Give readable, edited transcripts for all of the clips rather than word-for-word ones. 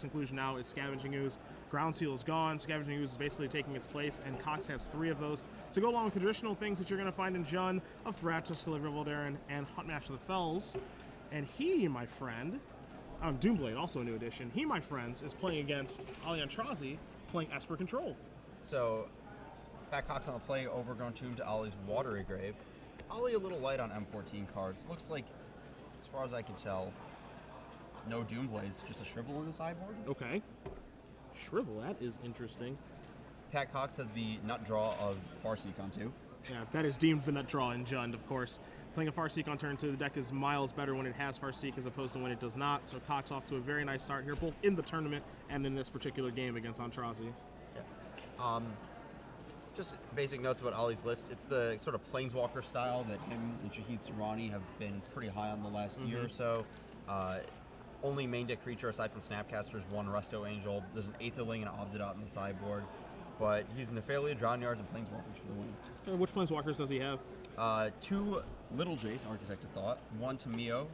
inclusion now is Scavenging Ooze. Ground Seal is gone. Scavenging Ooze is basically taking its place, and Cox has 3 of those to go along with the traditional things that you're going to find in Jund of Thratos, Calivra, Voldaren, and Huntmaster of the Fells. And he, my friend, Doomblade, also a new addition, he, my friends, is playing against Ali Aintrazi, playing Esper Control. So, Pat Cox on the play, Overgrown Tomb to Ollie's Watery Grave. Ollie a little light on M14 cards. Looks like, as far as I can tell, no Doomblades, just a Shrivel in the sideboard. Okay. Shrivel, that is interesting. Pat Cox has the nut draw of Farseek on 2. Yeah, that is deemed the nut draw in Jund, of course. Playing a Farseek on turn 2, the deck is miles better when it has Farseek as opposed to when it does not. So Cox off to a very nice start here, both in the tournament and in this particular game against Aintrazi. Yeah. Just basic notes about Ollie's list. It's the sort of Planeswalker style that him and Shahid Surani have been pretty high on the last year or so. Only main deck creature aside from Snapcaster is 1 Resto Angel. There's an Aetherling and an Obzidot in the sideboard. But he's Nephalia, Drawn Yards, and Planeswalkers for the win. Which Planeswalkers does he have? 2 Little Jace, Architect of Thought, 1 Tamio,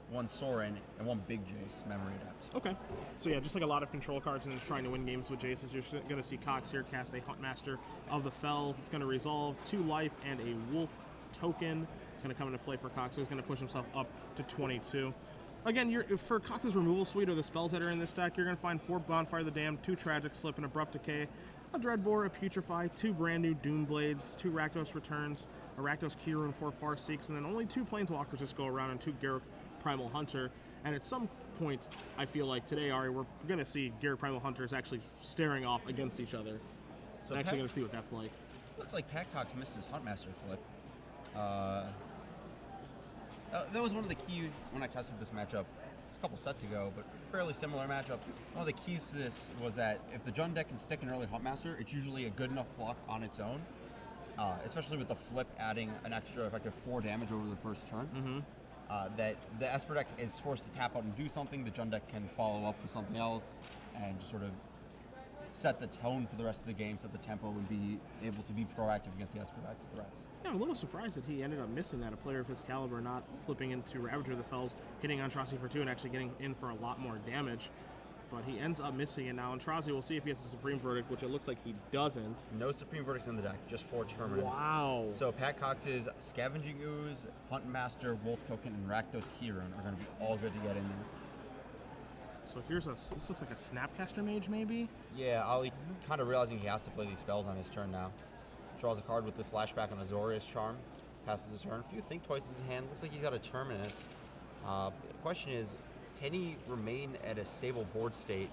1 Sorin, and 1 Big Jace, Memory Adept. Okay. So yeah, just like a lot of control cards and just trying to win games with Jaces, you're going to see Cox here cast a Huntmaster of the Fells. It's going to resolve 2 life and a Wolf token. It's going to come into play for Cox, so he's going to push himself up to 22. Again, for Cox's removal suite or the spells that are in this deck, you're going to find 4 Bonfire of the Damned, 2 Tragic Slip, an Abrupt Decay, a Dreadbore, a Putrefy, 2 brand new Doomblades, 2 Rakdos Returns, a Rakdos Keyrune, 4 Farseeks, and then only 2 Planeswalkers just go around and 2 Garruk Primal Hunter. And at some point, I feel like today, Ari, we're going to see Garruk Primal Hunters actually staring off against each other. So I'm actually going to see what that's like. Looks like Pat Cox missed his Huntmaster flip. That was one of the key when I tested this matchup a couple sets ago, but fairly similar matchup. One of the keys to this was that if the Jund deck can stick an early Huntmaster, it's usually a good enough block on its own, especially with the flip adding an extra effective 4 damage over the first turn. That the Esper deck is forced to tap out and do something, the Jund deck can follow up with something else and just sort of set the tone for the rest of the game, set the tempo, and be able to be proactive against the Esper deck's threats. Yeah, I'm a little surprised that he ended up missing that, a player of his caliber not flipping into Ravager of the Fells, hitting Aintrazi for 2 and actually getting in for a lot more damage. But he ends up missing it now. Aintrazi, we'll see if he has a Supreme Verdict, which it looks like he doesn't. No Supreme Verdicts in the deck, just 4 Terminus. Wow. So Pat Cox's Scavenging Ooze, Huntmaster, Wolf Token, and Rakdos Keyrune are going to be all good to get in there. So here's this looks like a Snapcaster Mage, maybe? Yeah, Ollie kind of realizing he has to play these spells on his turn now. Draws a card with the flashback on Azorius Charm, passes the turn. A few Think Twice in hand, looks like he's got a Terminus. The question is, can he remain at a stable board state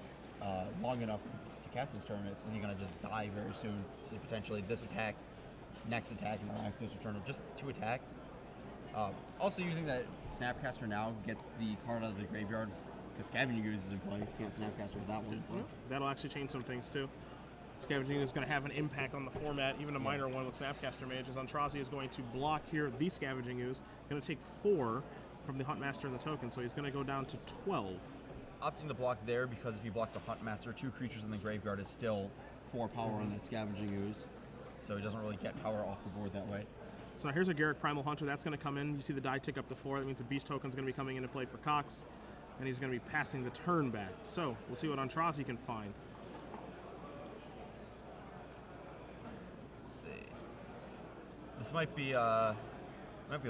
long enough to cast this Terminus? Is he going to just die very soon? So potentially this attack, next attack, and Rakdos Return, just 2 attacks. Also using that Snapcaster now gets the card out of the graveyard. Because Scavenging Ooze is in play, you can't Snapcaster with that one in play. That'll actually change some things too. Scavenging is going to have an impact on the format, even a minor one with Snapcaster Mage, as Aintrazi is going to block here the Scavenging Ooze. Going to take 4 from the Huntmaster and the token, so he's going to go down to 12. Opting to block there because if he blocks the Huntmaster, 2 creatures in the graveyard is still 4 power on that Scavenging Ooze. So he doesn't really get power off the board that way. So now here's a Garruk Primal Hunter. That's going to come in. You see the die tick up to 4. That means a Beast token is going to be coming into play for Cox. And he's going to be passing the turn back. So we'll see what Aintrazi can find. Let's see. This might be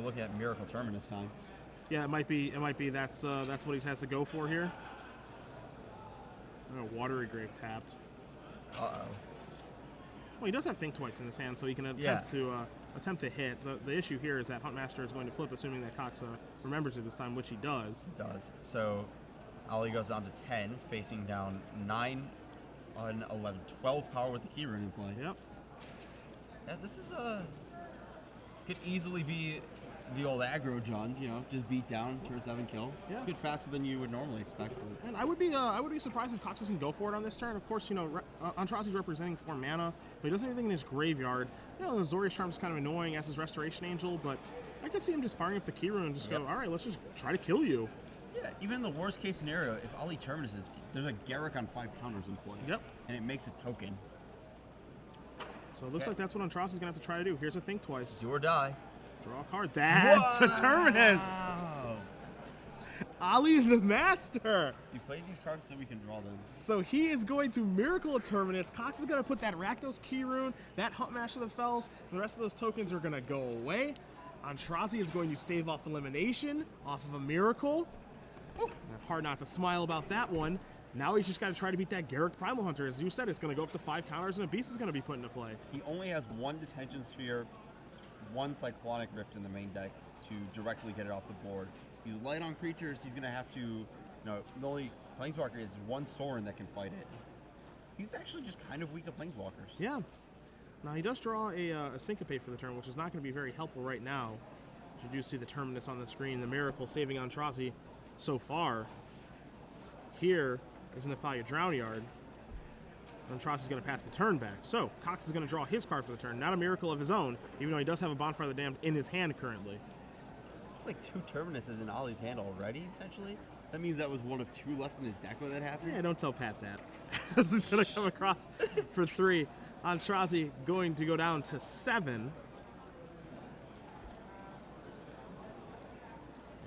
looking at Miracle Terminus time. Yeah, it might be. That's what he has to go for here. Oh, Watery Grave tapped. Uh-oh. Well, he does have Think Twice in his hand, so he can attempt to hit. The issue here is that Huntmaster is going to flip, assuming that Cox remembers it this time, which he does. He does. So Ollie goes down to 10, facing down 9 on 11. 12 power with the Keyrune in play. Yep. Yeah, this could easily be the old aggro Jund, just beat down, turn 7 kill. Yeah. A bit faster than you would normally expect. And I would be surprised if Cox doesn't go for it on this turn. Of course, Aintrazi's representing 4 mana, but he doesn't have anything in his graveyard. The Azorius Charm is kind of annoying as his Restoration Angel, but I could see him just firing up the Keyrune and just go, all right, let's just try to kill you. Yeah, even in the worst case scenario, if Ollie Terminuses, there's a Garruk on 5 counters in play. Yep. And it makes a token. So it looks like that's what Aintrazi's going to have to try to do. Here's a Think Twice. Do or die. Draw a card. That's a Terminus! Ali the Master. You play these cards so we can draw them. So he is going to Miracle of Terminus. Cox is going to put that Rakdos Key Rune, that Huntmaster of the Fells, and the rest of those tokens are going to go away. Aintrazi is going to stave off elimination off of a Miracle. Hard not to smile about that one. Now he's just got to try to beat that Garruk Primal Hunter. As you said, it's going to go up to 5 counters, and a Beast is going to be put into play. He only has 1 Detention Sphere, 1 Cyclonic Rift in the main deck to directly get it off the board. He's light on creatures. He's going to have to, the only Planeswalker is 1 Sorin that can fight it. He's actually just kind of weak to Planeswalkers. Yeah. Now he does draw a Syncopate for the turn, which is not going to be very helpful right now. You do see the Terminus on the screen, the Miracle saving Aintrazi so far. Here is an Athalia Drownyard. Aintrazi is going to pass the turn back. So Cox is going to draw his card for the turn, not a Miracle of his own, even though he does have a Bonfire of the Damned in his hand currently. Looks like 2 Terminuses in Ollie's hand already, potentially. That means that was 1 of 2 left in his deck when that happened. Yeah, don't tell Pat that. This is going to come across for 3. Aintrazi going to go down to 7.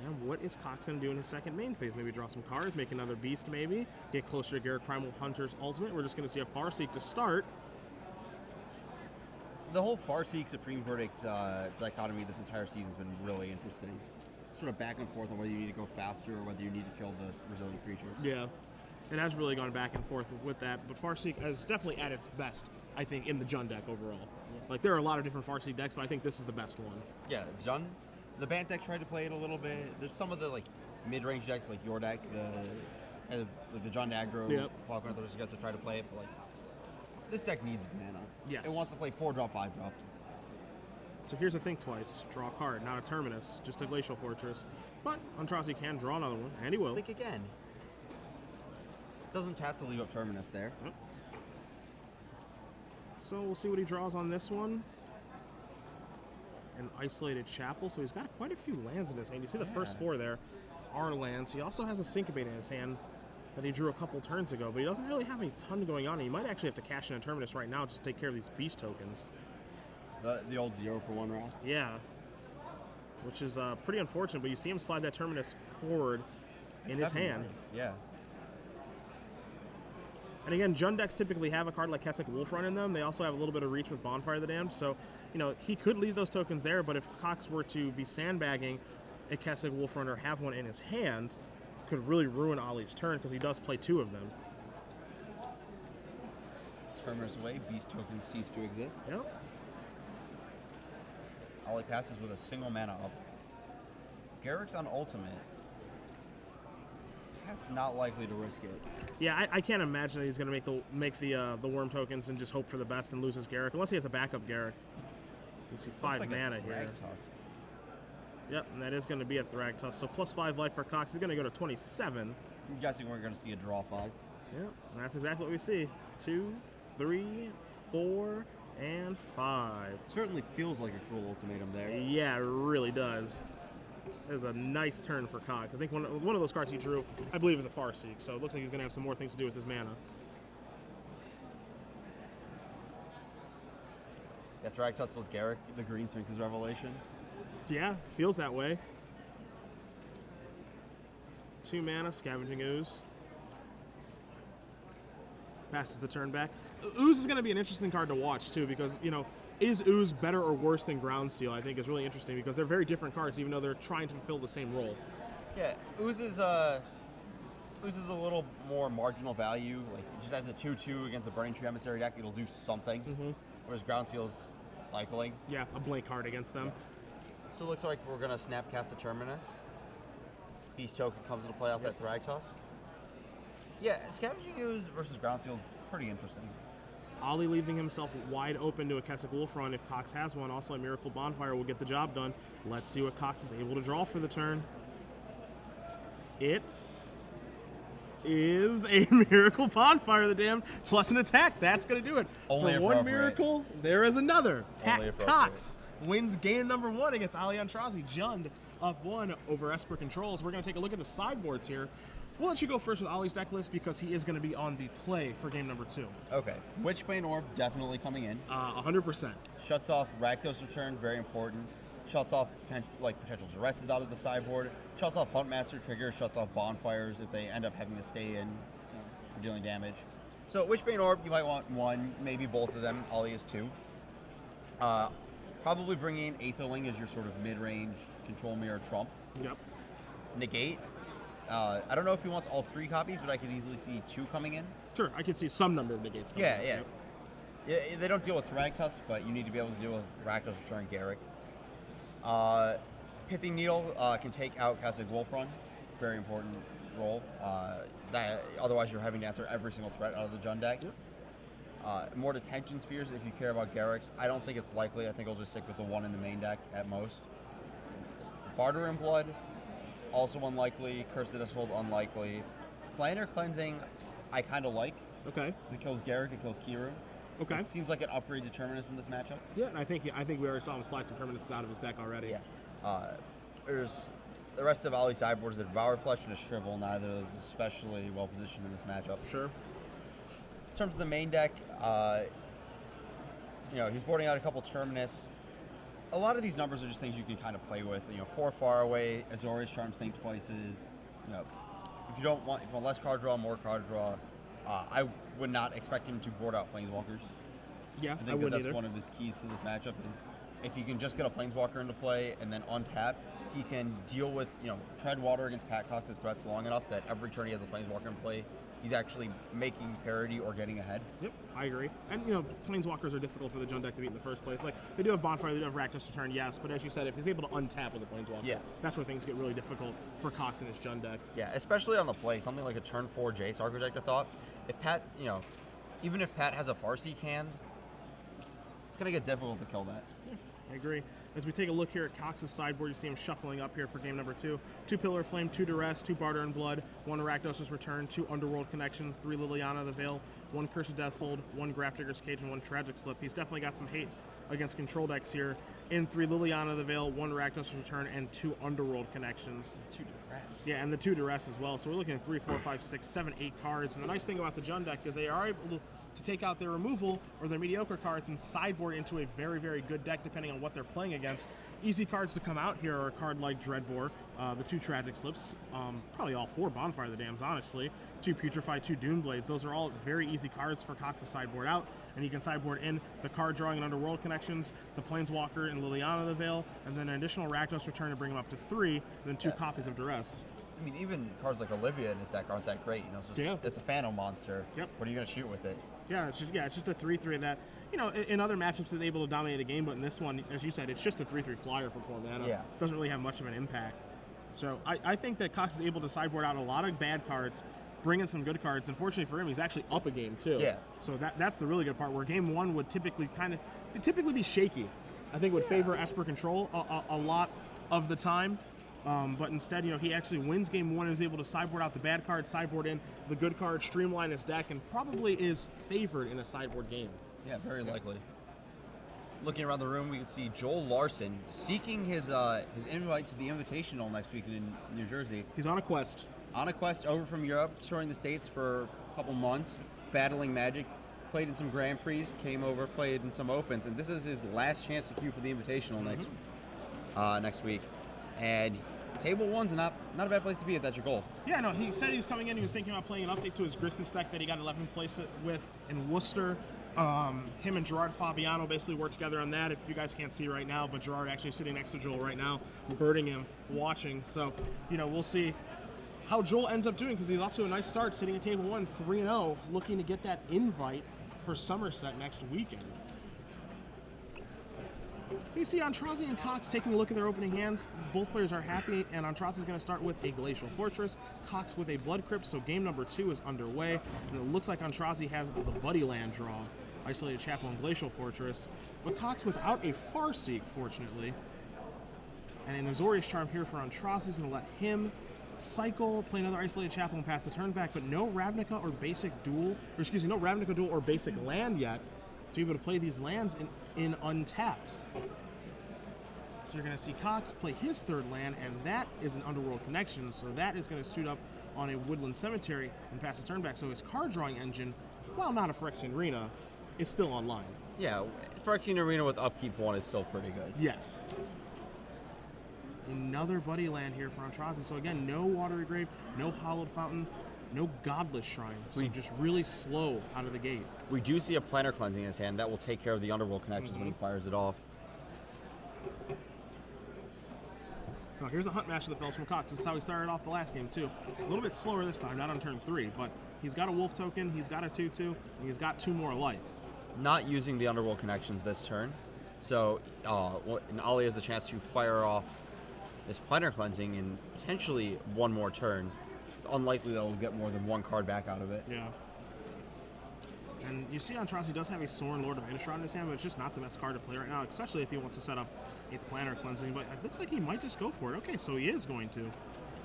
And what is Cox going to do in his second main phase? Maybe draw some cards, make another Beast maybe, get closer to Garruk Primal Hunter's Ultimate. We're just going to see a Farseek to start. The whole Farseek Supreme Verdict dichotomy this entire season has been really interesting. Sort of back and forth on whether you need to go faster or whether you need to kill the resilient creatures. Yeah, it has really gone back and forth with that, but Farseek is definitely at its best, I think, in the Jund deck overall. Yeah. Like, there are a lot of different Farseek decks, but I think this is the best one. Yeah, Jund. The Bant deck tried to play it a little bit. There's some of the mid-range decks like your deck, the Jund aggro, yep. Falcon, those guys that try to play it, but this deck needs its mana. Yes. It wants to play 4-drop, 5-drop. So here's a Think Twice. Draw a card, not a Terminus, just a Glacial Fortress. But Aintrazi can draw another one, and he will. Think again. Doesn't have to leave up Terminus there. Yep. So we'll see what he draws on this one. An Isolated Chapel, so he's got quite a few lands in his hand. You see the first 4 there are lands. He also has a Syncopate in his hand that he drew a couple turns ago, but he doesn't really have a ton going on. He might actually have to cash in a Terminus right now just to take care of these Beast tokens. The old 0 for 1 round? Yeah. Which is pretty unfortunate, but you see him slide that Terminus forward in his hand. Life. Yeah. And again, Jund decks typically have a card like Kessig Wolfrun in them. They also have a little bit of reach with Bonfire of the Damned. So, he could leave those tokens there, but if Cox were to be sandbagging a Kessig Wolfrun or have one in his hand, could really ruin Ollie's turn because he does play 2 of them. Terminus away, Beast tokens cease to exist. Yep. Ollie passes with a single mana up. Garruk's on Ultimate. That's not likely to risk it. Yeah, I can't imagine that he's going to make the Worm tokens and just hope for the best and lose his Garruk, unless he has a backup Garruk. You see 5 mana here. Tusk. Yep, and that is going to be a Thragtusk. So plus 5 life for Cox. He's going to go to 27. I'm guessing we're going to see a draw 5. Yep, that's exactly what we see. 2, 3, 4, and 5. It certainly feels like a cruel ultimatum there. Yeah, it really does. That is a nice turn for Cox. I think one of those cards he drew, I believe, is a Farseek, so it looks like he's going to have some more things to do with his mana. Yeah, Thragtusk was Garruk, the Green Sphinx's revelation. Yeah, feels that way. 2 mana, Scavenging Ooze. Passes the turn back. Ooze is going to be an interesting card to watch, too, because, is Ooze better or worse than Groundsteel? I think is really interesting because they're very different cards, even though they're trying to fulfill the same role. Yeah, Ooze is a little more marginal value. Like, just as a 2/2 against a Burning Tree Emissary deck, it'll do something. Mm-hmm. Whereas Groundsteel's cycling. Yeah, a blank card against them. Yeah. So it looks like we're going to Snapcast a Terminus. Beast token comes into play off that Thragtusk. Yeah, Scavenging Ooze versus Groundsteel is pretty interesting. Ollie leaving himself wide open to a Kessig Wolfrun if Cox has one. Also, a Miracle Bonfire will get the job done. Let's see what Cox is able to draw for the turn. It is a Miracle Bonfire of the Damned plus an attack. That's going to do it. Only for one miracle, there is another. Pat Cox wins game number 1 against Ali Aintrazi. Jund up 1 over Esper Controls. We're going to take a look at the sideboards here. We'll let you go first with Ollie's deck list because he is going to be on the play for game number 2. Okay. Witchbane Orb definitely coming in. 100%. Shuts off Rakdos Return, very important. shuts off potential duresses out of the sideboard, shuts off Huntmaster triggers, shuts off bonfires if they end up having to stay in for dealing damage. So Witchbane Orb, you might want one, maybe both of them. Ollie is two. Probably bringing Aetherling as your sort of mid-range control mirror trump. Yep. Negate. I don't know if he wants all 3 copies, but I could easily see 2 coming in. Sure, I could see some number of negates coming Yeah, in. yeah. Yep. Yeah, they don't deal with Thragtusk, but you need to be able to deal with Rakdos Return Garruk. Pithing Needle can take out Castle Wolfrun. Very important role. Otherwise, you're having to answer every single threat out of the Jund deck. Yep. More Detention Spheres if you care about Garruk's. I don't think it's likely. I think I'll just stick with the 1 in the main deck at most. Barter in Blood, also unlikely. Curse the Dishold, unlikely. Planar Cleansing, I kind of like. Okay. Because it kills Garruk, it kills Kiru. Okay. It seems like an upgrade to Terminus in this matchup. Yeah, and I think we already saw him slide some Terminus out of his deck already. Yeah. There's the rest of Ollie's sideboards, a Devour Flesh and a Shrivel. Neither is especially well positioned in this matchup. Sure. In terms of the main deck, he's boarding out a couple Terminus. A lot of these numbers are just things you can kind of play with. 4 far away, Azorius Charms, Think Twices. If you want less card draw, more card draw. I would not expect him to board out Planeswalkers. Yeah, I think that's one of his keys to this matchup is if he can just get a Planeswalker into play and then untap, he can deal with, tread water against Pat Cox's threats long enough that every turn he has a Planeswalker in play, he's actually making parity or getting ahead. Yep, I agree. And, Planeswalkers are difficult for the Jund deck to beat in the first place. Like, they do have Bonfire, they do have Rakdos Return, yes, but as you said, if he's able to untap with a Planeswalker, that's where things get really difficult for Cox and his Jund deck. Yeah, especially on the play, something like a turn 4 Jace Architect, I thought. If Pat, even if Pat has a Farseek hand, it's going to get difficult to kill that. Yeah, I agree. As we take a look here at Cox's sideboard, you see him shuffling up here for game number 2. 2 Pillar of Flame, 2 Duress, 2 Barter in Blood, 1 Rakdos' Return, 2 Underworld Connections, 3 Liliana of the Veil, 1 Curse of Deathhold, 1 Grafdigger's Cage, and 1 Tragic Slip. He's definitely got some hate against control decks here. In 3 Liliana of the Veil, 1 Rakdos' Return, and 2 Underworld Connections. 2 Duress. Yeah, and the 2 Duress as well. So we're looking at 3, 4, 5, 6, 7, 8 cards. And the nice thing about the Jund deck is they are able to take out their removal or their mediocre cards and sideboard into a very, very good deck depending on what they're playing against. Easy cards to come out here are a card like Dreadbore, the 2 Tragic Slips, probably all 4 Bonfire the Dams, honestly, 2 Putrefy, 2 Duneblades. Those are all very easy cards for Cox to sideboard out, and you can sideboard in the card drawing and Underworld Connections, the Planeswalker and Liliana of the Veil, and then an additional Rakdos Return to bring them up to 3, and then 2 copies of Duress. I mean, even cards like Olivia in his deck aren't that great. It's a Phantom monster. Yep. What are you going to shoot with it? Yeah, it's just a 3/3 that, in other matchups it's able to dominate a game, but in this one, as you said, it's just a 3/3 flyer for 4 mana. Yeah. Doesn't really have much of an impact. So I think that Cox is able to sideboard out a lot of bad cards, bring in some good cards. Unfortunately for him, he's actually up a game too. Yeah. So that's the really good part, where game 1 would typically be shaky. I think it would favor Esper Control a lot of the time. But instead, he actually wins game 1 and is able to sideboard out the bad card, sideboard in the good card, streamline his deck, and probably is favored in a sideboard game. Yeah, very likely. Looking around the room, we can see Joel Larson seeking his invite to the Invitational next week in New Jersey. He's on a quest. On a quest over from Europe, touring the States for a couple months, battling Magic, played in some Grand Prix, came over, played in some Opens, and this is his last chance to queue for the Invitational next week. And Table 1's not a bad place to be if that's your goal. Yeah, no, he said he was coming in, he was thinking about playing an update to his Grixis deck that he got 11th place with in Worcester. Him and Gerard Fabiano basically worked together on that. If you guys can't see right now, but Gerard actually sitting next to Joel right now, birding him, watching. So, we'll see how Joel ends up doing, because he's off to a nice start, sitting at Table 1, 3-0, looking to get that invite for Somerset next weekend. So you see Aintrazi and Cox taking a look at their opening hands. Both players are happy, and Aintrazi is going to start with a Glacial Fortress, Cox with a Blood Crypt, so game number 2 is underway. And it looks like Aintrazi has the Buddy Land draw, Isolated Chapel and Glacial Fortress, but Cox without a Farseek, fortunately. And an Azorius Charm here for Aintrazi is going to let him cycle, play another Isolated Chapel and pass the turn back, but no Ravnica or Basic Duel, no Ravnica Duel or Basic Land yet to be able to play these lands in untapped. So you're going to see Cox play his 3rd land, and that is an Underworld Connection, so that is going to suit up on a Woodland Cemetery and pass the turn back. So his card drawing engine, while not a Phyrexian Arena, is still online. Yeah, Phyrexian Arena with Upkeep 1 is still pretty good. Yes. Another buddy land here for Aintrazi. So again, no Watery Grave, no Hollowed Fountain, no Godless Shrine. So just really slow out of the gate. We do see a Planner Cleansing in his hand. That will take care of the Underworld connections when he fires it off. So here's a Hunt Master of the Fells from Cox. This is how he started off the last game too. A little bit slower this time, not on turn 3, but he's got a Wolf token, he's got a 2/2, and he's got 2 more life. Not using the Underworld connections this turn. So and Ollie has the chance to fire off this Planner Cleansing in potentially 1 more turn. It's unlikely that he'll get more than 1 card back out of it. Yeah. And you see Aintrazi does have a Sorin Lord of Innistrad in his hand, but it's just not the best card to play right now, especially if he wants to set up a Planner Cleansing. But it looks like he might just go for it. Okay, so he is going to.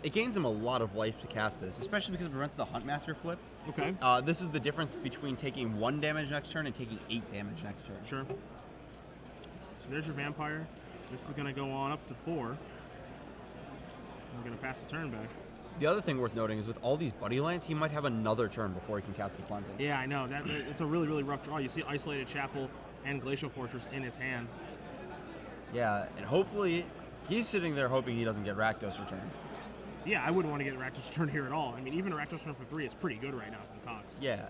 It gains him a lot of life to cast this, especially because it prevents the Huntmaster flip. Okay. This is the difference between taking 1 damage next turn and taking 8 damage next turn. Sure. So there's your Vampire. This is going to go on up to 4. I'm going to pass the turn back. The other thing worth noting is with all these buddy lands, he might have another turn before he can cast the Cleansing. Yeah, I know. It's a really, really rough draw. You see Isolated Chapel and Glacial Fortress in his hand. Yeah, and hopefully he's sitting there hoping he doesn't get Rakdos Return. Yeah, I wouldn't want to get Rakdos Return here at all. I mean, even a Rakdos Return for 3 is pretty good right now from Cox. Yeah.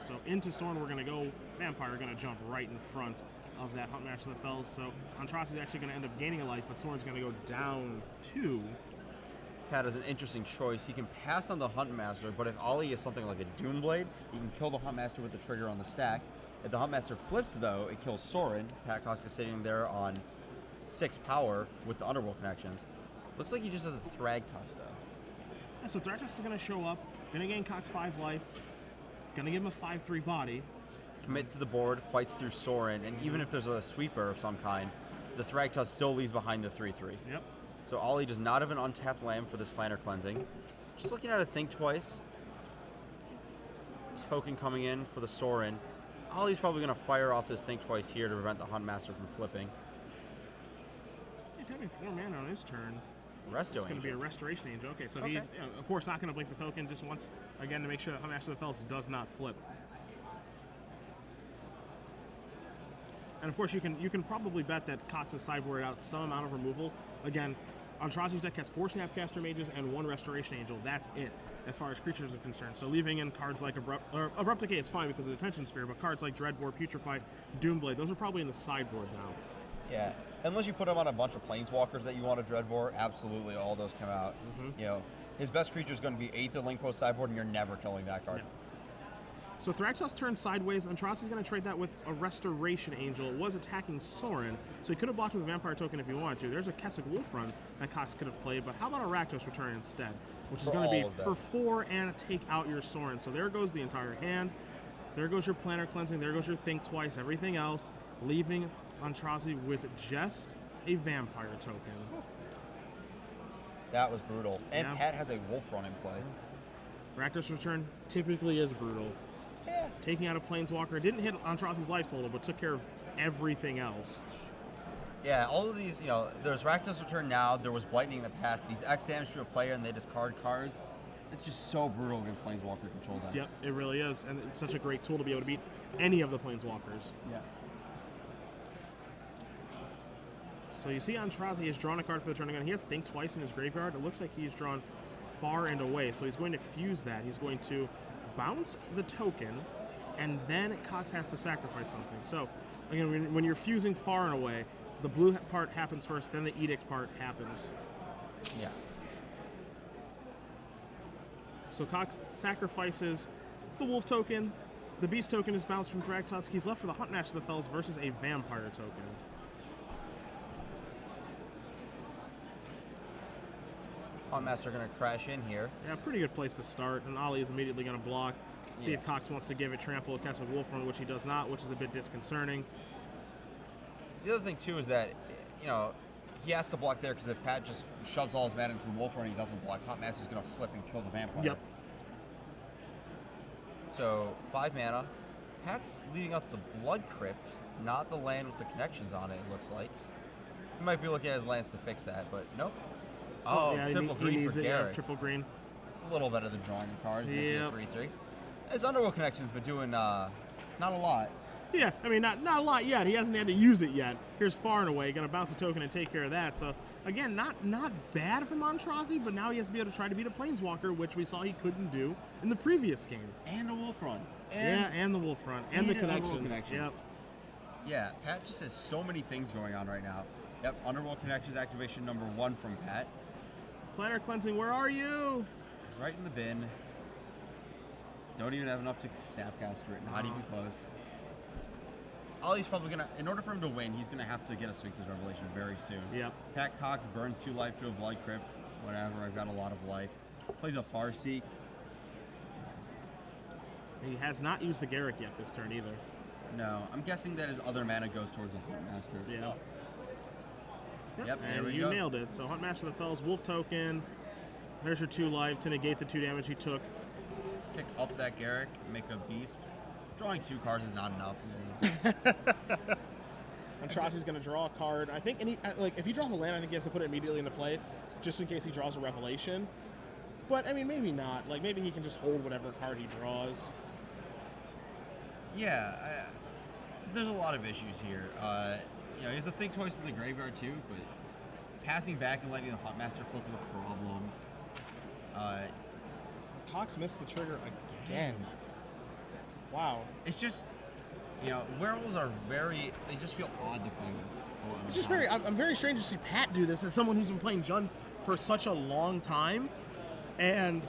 So into Sorin, we're going to go. Vampire going to jump right in front of that Huntmaster of the Fells. So Aintrazi is actually going to end up gaining a life, but Sorin's going to go down 2. Pat is an interesting choice. He can pass on the Huntmaster, but if Ollie is something like a Doomblade, he can kill the Huntmaster with the trigger on the stack. If the Huntmaster flips, though, it kills Sorin. Pat Cox is sitting there on 6 power with the Underworld connections. Looks like he just has a Thragtusk, though. Yeah, so Thragtusk is going to show up, going to gain Cox 5 life, going to give him a 5/3 body. Commit to the board, fights through Sorin, and even if there's a sweeper of some kind, the Thragtusk still leaves behind the 3/3. Yep. So Ollie does not have an untapped land for this Planner Cleansing. Just looking at it, Think Twice. Token coming in for the Sorin. Ollie's probably going to fire off this Think Twice here to prevent the Huntmaster from flipping. He's having 4 mana on his turn. Resto It's going to Angel. be a Restoration Angel. Okay, so he's, of course, not going to blink the token, just wants, again, to make sure that Huntmaster of the Fells does not flip. And of course, you can probably bet that Cox has sideboarded out some amount of removal. Again, Aintrazi's deck has 4 Snapcaster Mages and 1 Restoration Angel. That's it, as far as creatures are concerned. So leaving in cards like Abrupt Decay is fine because of the Attention Sphere, but cards like Dreadbore, Putrefy, Doomblade, those are probably in the sideboard now. Yeah, unless you put him on a bunch of Planeswalkers that you want to Dreadbore, absolutely all those come out. You know, his best creature is going to be 8th of Link Post sideboard, and you're never killing that card. Yeah. So Thragtusk turns sideways. Aintrazi's going to trade that with a Restoration Angel. It was attacking Sorin, so he could have blocked with a Vampire token if he wanted to. There's a Kessig Wolf run that Cox could have played, but how about a Rakdos Return instead? Which is going to be for 4 and take out your Sorin. So there goes the entire hand. There goes your Planner Cleansing. There goes your Think Twice. Everything else, leaving Aintrazi with just a Vampire token. That was brutal. And Yeah. Pat has a Wolf run in play. Rakdos Return typically is brutal. Yeah. Taking out a Planeswalker didn't hit Aintrazi's life total, but took care of everything else. Yeah, all of these, you know, there's Rakdos Return now, there was Blightning in the past. These X damage to a player and they discard cards. It's just so brutal against Planeswalker control decks. Yep, it really is, and it's such a great tool to be able to beat any of the Planeswalkers. Yes. So you see Aintrazi has drawn a card for the turn again. He has Think Twice in his graveyard. It looks like he's drawn Far and Away, so he's going to fuse that. He's going to bounce the token, and then Cox has to sacrifice something. So, again, when you're fusing Far and Away, the blue part happens first, then the Edict part happens. Yes. So Cox sacrifices the Wolf token. The Beast token is bounced from Thragtusk. He's left for the Huntmaster of the Fells versus a Vampire token. Huntmaster going to crash in here. Yeah, pretty good place to start, and Ollie is immediately going to block. See if Cox wants to give it Trample, Kessig Wolf Run, which he does not, which is a bit disconcerting. The other thing, too, is that, you know, he has to block there because if Pat just shoves all his mana into the Wolf Run and he doesn't block, Huntmaster's going to flip and kill the Vampire. Yep. So, 5 mana. Pat's leading up the Blood Crypt, not the land with the connections on it, it looks like. He might be looking at his lands to fix that, but nope. Oh, yeah, triple he green needs for it, Garrett. yeah, triple green. It's a little better than drawing the cards, making Yep. it 3/3. His Underworld connection's been doing not a lot. Yeah, I mean, not a lot yet. He hasn't had to use it yet. Here's Far and Away, going to bounce a token and take care of that. So, again, not bad from Aintrazi, but now he has to be able to try to beat a Planeswalker, which we saw he couldn't do in the previous game. And the Wolf Run. And the Wolf Run. And the connections. Yep. Yeah, Pat just has so many things going on right now. Yep, Underworld Connections activation number 1 from Pat. Planar Cleansing, where are you? Right in the bin. Don't even have enough to Snapcaster it, not even close. Ollie's probably gonna, in order for him to win, he's gonna have to get a Sphinx's Revelation very soon. Yep. Pat Cox burns 2 life to a Blood Crypt. Whatever, I've got a lot of life. Plays a Farseek. He has not used the Garrick yet this turn either. No, I'm guessing that his other mana goes towards a Huntmaster. Yeah. Yep, there and we you go. nailed it. So Huntmaster of the Fells, Wolf token. There's your 2 life to negate the 2 damage he took. Tick up that Garrick, make a beast. Drawing 2 cards is not enough. Aintrazi's going to draw a card. I think if he draws a land, I think he has to put it immediately into play, just in case he draws a Revelation. But, I mean, maybe not. Like, maybe he can just hold whatever card he draws. Yeah, there's a lot of issues here. You know, he has the Think Twice in the graveyard too, but passing back and letting the Huntmaster flip is a problem. Cox missed the trigger again. Wow. It's just, you know, werewolves are they just feel odd to play with. It's just I'm very strange to see Pat do this as someone who's been playing Jund for such a long time. And,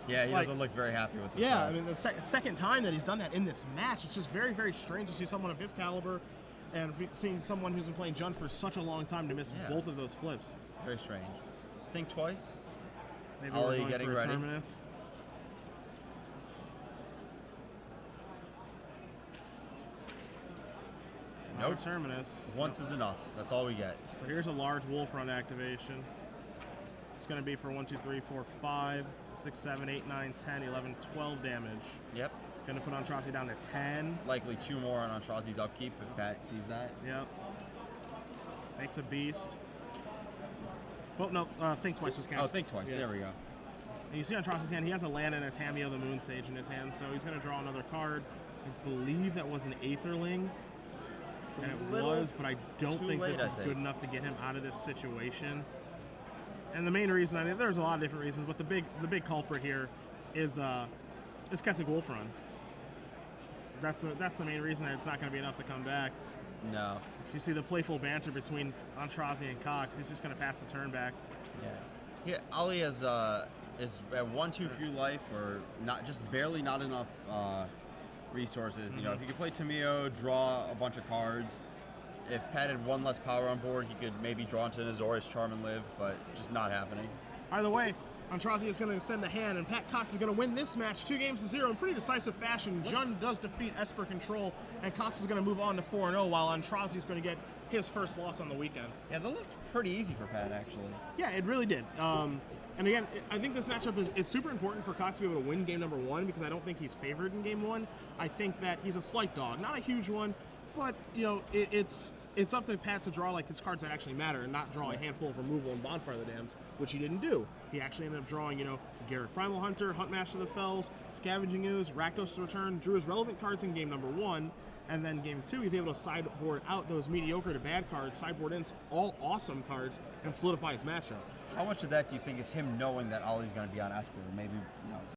yeah, he doesn't look very happy with this. Yeah, I mean, the second time that he's done that in this match, it's just very, very strange to see someone of his caliber and seeing someone who's been playing Jund for such a long time to miss both of those flips. Very strange. Think twice. Maybe we're going getting for a ready. Terminus. No Terminus. Once is enough. That's all we get. So here's a large Wolf Run activation. It's going to be for 1, 2, 3, 4, 5, 6, 7, 8, 9, 10, 11, 12 damage. Yep. Going to put Aintrazi down to 10. Likely 2 more on Aintrazi's upkeep if Pat sees that. Yep. Makes a beast. Well, no, Think Twice was cast. Oh, Think Twice. Yeah. There we go. And you see on Aintrazi's hand, he has a land and a Tamiyo the Moon Sage in his hand, so he's going to draw another card. I believe that was an Aetherling. And it was, but I don't think this is good enough to get him out of this situation. And the main reason, I mean, there's a lot of different reasons, but the big culprit here is Kessig Wolf Run. That's the main reason that it's not going to be enough to come back. No. So you see the playful banter between Aintrazi and Cox. He's just going to pass the turn back. Yeah. Ollie is at 1 too few life, or just barely not enough resources. You know, if you could play Tamiyo, draw a bunch of cards. If Pat had 1 less power on board, he could maybe draw into an Azorius Charm and live, but just not happening. Either way, Aintrazi is going to extend the hand, and Pat Cox is going to win this match 2-0 in pretty decisive fashion. Jund does defeat Esper Control, and Cox is going to move on to 4-0, while Aintrazi is going to get his first loss on the weekend. Yeah, that looked pretty easy for Pat, actually. Yeah, it really did. And again, I think this matchup it's super important for Cox to be able to win game number 1, because I don't think he's favored in game 1. I think that he's a slight dog, not a huge one, but you know, it's up to Pat to draw like his cards that actually matter and not draw a handful of removal and Bonfire of the Damned, which he didn't do. He actually ended up drawing, you know, Garrick Primal Hunter, Huntmaster of the Fells, Scavenging Ooze, Rakdos Return, drew his relevant cards in game number 1, and then game 2 he's able to sideboard out those mediocre to bad cards, sideboard in all awesome cards, and solidify his matchup. How much of that do you think is him knowing that Ollie's going to be on Esper? Maybe, you know,